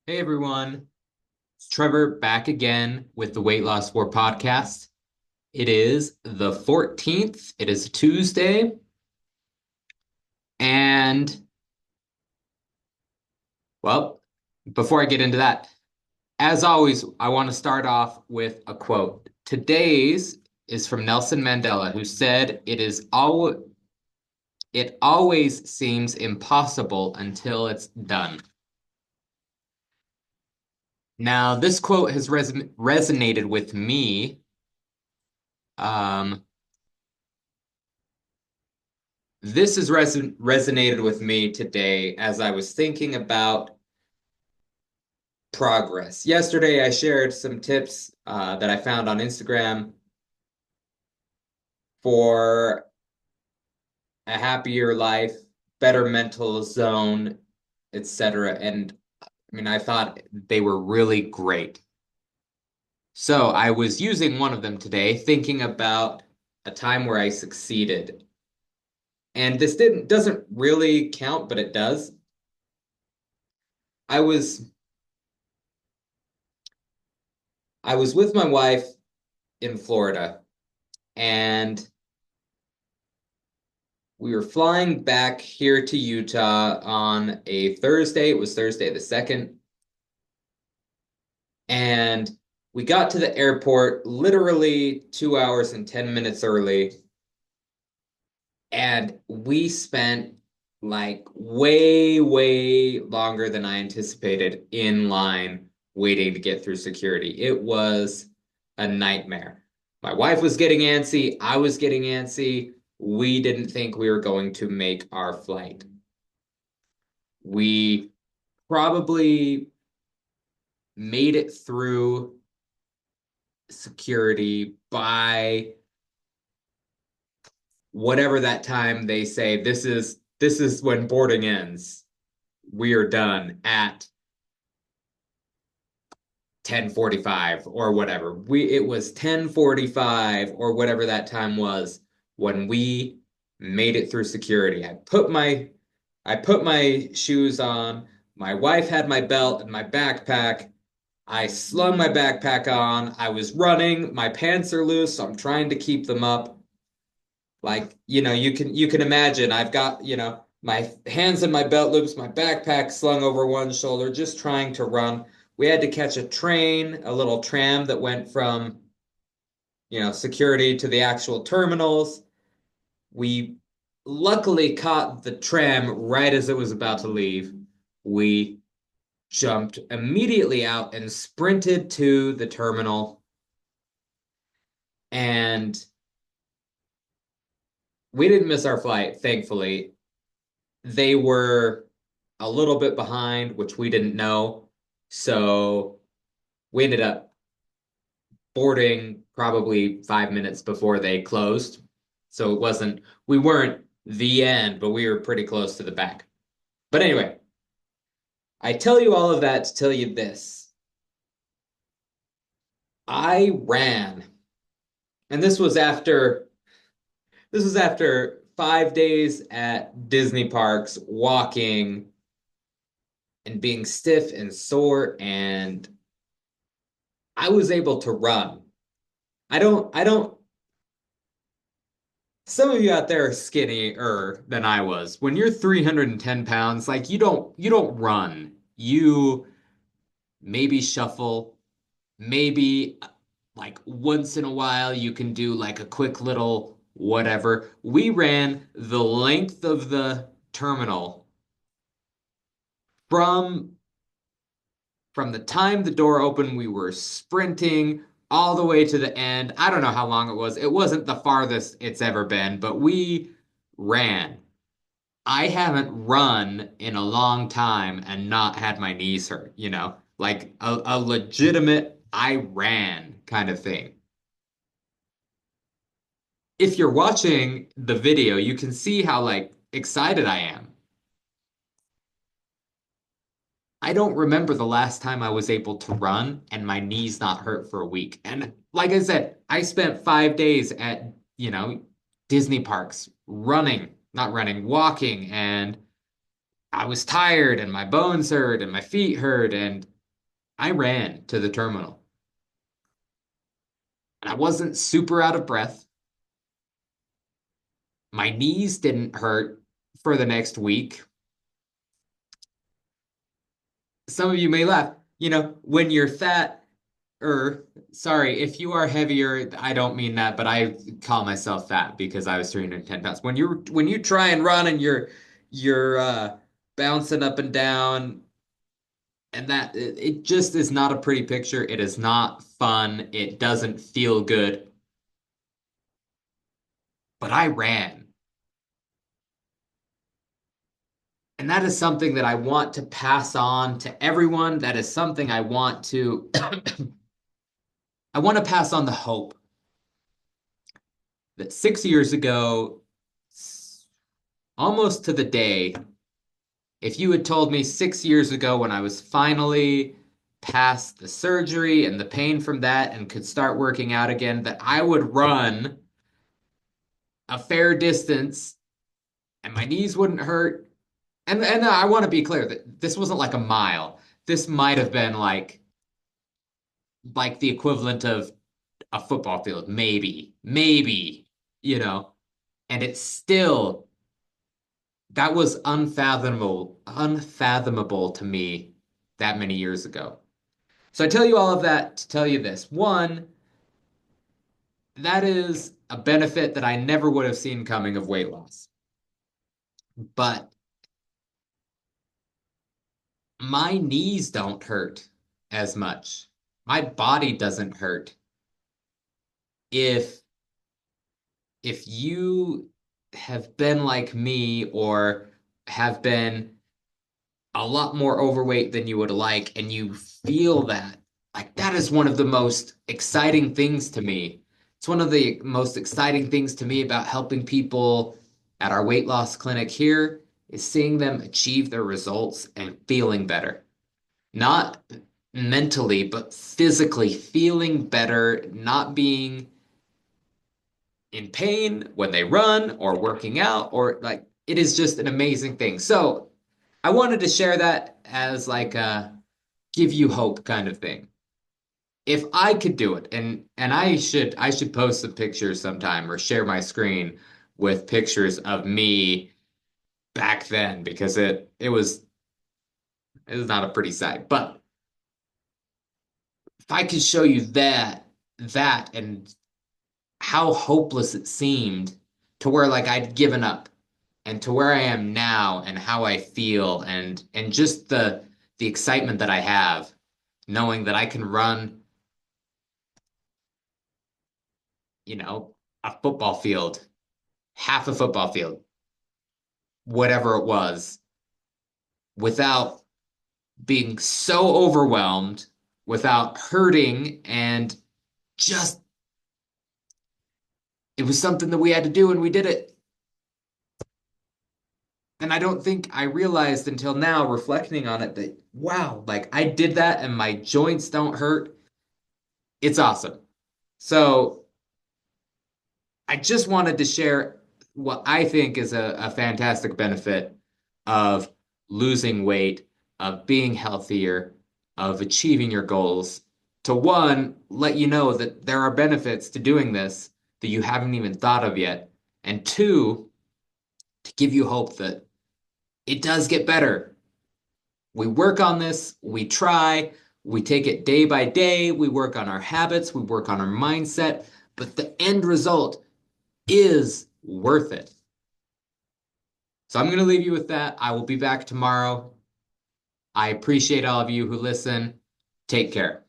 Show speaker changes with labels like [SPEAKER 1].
[SPEAKER 1] Hey everyone, it's Trevor back again with the Weight Loss War podcast. It is the 14th, it is a Tuesday, and well, before I get into that, as always, I want to start off with a quote. Today's is from Nelson Mandela, who said, it always seems impossible until it's done." Now, this quote has resonated with me. Um, This has resonated with me today as I was thinking about progress. Yesterday, I shared some tips that I found on Instagram for a happier life, better mental zone, etc. And I mean, I thought they were really great. So I was using one of them today, thinking about a time where I succeeded. And this didn't doesn't really count, but it does. I was I was with my wife in Florida, and we were flying back here to Utah on a Thursday. It was Thursday the 2nd. And we got to the airport literally 2 hours and 10 minutes early. And we spent like way, way longer than I anticipated in line waiting to get through security. It was a nightmare. My wife was getting antsy. I was getting antsy. We didn't think we were going to make our flight. We probably made it through security by whatever that time they say this is when boarding ends. We are done at 10:45 or whatever. It was 10:45 or whatever that time was when we made it through security. I put my shoes on. My wife had my belt and my backpack. I slung my backpack on. I was running. My pants are loose, so I'm trying to keep them up. Like, you can imagine I've got, my hands in my belt loops, my backpack slung over one shoulder, just trying to run. We had to catch a train, a little tram that went from, security to the actual terminals. We luckily caught the tram right as it was about to leave. We jumped immediately out and sprinted to the terminal. And we didn't miss our flight, thankfully. They were a little bit behind, which we didn't know. So we ended up boarding probably 5 minutes before they closed. So we weren't the end, but we were pretty close to the back. But anyway, I tell you all of that to tell you this. I ran, and this was after 5 days at Disney parks, walking and being stiff and sore, and I was able to run. I don't, some of you out there are skinnier than I was. When you're 310 pounds, like you don't run. You maybe shuffle, maybe like once in a while you can do like a quick little whatever. We ran the length of the terminal from From the time the door opened, we were sprinting all the way to the end. I don't know how long it was. It wasn't the farthest it's ever been, but we ran. I haven't run in a long time and not had my knees hurt, like a legitimate I ran kind of thing. If you're watching the video, you can see how like excited I am. I don't remember the last time I was able to run and my knees not hurt for a week. And like I said, I spent 5 days at, Disney parks running, not running, walking, and I was tired and my bones hurt and my feet hurt. And I ran to the terminal and I wasn't super out of breath. My knees didn't hurt for the next week. Some of you may laugh. When you're fat, or sorry, if you are heavier, I don't mean that, but I call myself fat because I was 310 pounds. When you try and run and you're bouncing up and down, and that it just is not a pretty picture. It is not fun. It doesn't feel good. But I ran. And that is something that I want to pass on to everyone. That is something I want to I want to pass on the hope that 6 years ago, almost to the day, if you had told me 6 years ago when I was finally past the surgery and the pain from that and could start working out again, that I would run a fair distance and my knees wouldn't hurt. And I want to be clear that this wasn't like a mile. This might have been like the equivalent of a football field, maybe, you know. And it's still that was unfathomable to me that many years ago. So I tell you all of that to tell you this. One, that is a benefit that I never would have seen coming of weight loss. But my knees don't hurt as much. My body doesn't hurt. If if you have been like me or have been a lot more overweight than you would like, and you feel that, like that is one of the most exciting things to me. It's one of the most exciting things to me about helping people at our weight loss clinic here is seeing them achieve their results and feeling better. Not mentally, but physically feeling better, not being in pain when they run or working out, or like it is just an amazing thing. So I wanted to share that as like a give you hope kind of thing. If I could do it, and I should post some pictures sometime or share my screen with pictures of me back then because it was not a pretty sight. But if I could show you that and how hopeless it seemed to where like I'd given up and to where I am now and how I feel and just the excitement that I have knowing that I can run, you know, a football field, half a football field, whatever it was, without being so overwhelmed, without hurting, and just it was something that we had to do and we did it. And I don't think I realized until now, reflecting on it, that wow, like I did that and my joints don't hurt. It's awesome. So I just wanted to share what I think is a fantastic benefit of losing weight, of being healthier, of achieving your goals. To one, let you know that there are benefits to doing this that you haven't even thought of yet. And two, to give you hope that it does get better. We work on this, we try, we take it day by day, we work on our habits, we work on our mindset, but the end result is worth it. So I'm going to leave you with that. I will be back tomorrow. I appreciate all of you who listen. Take care.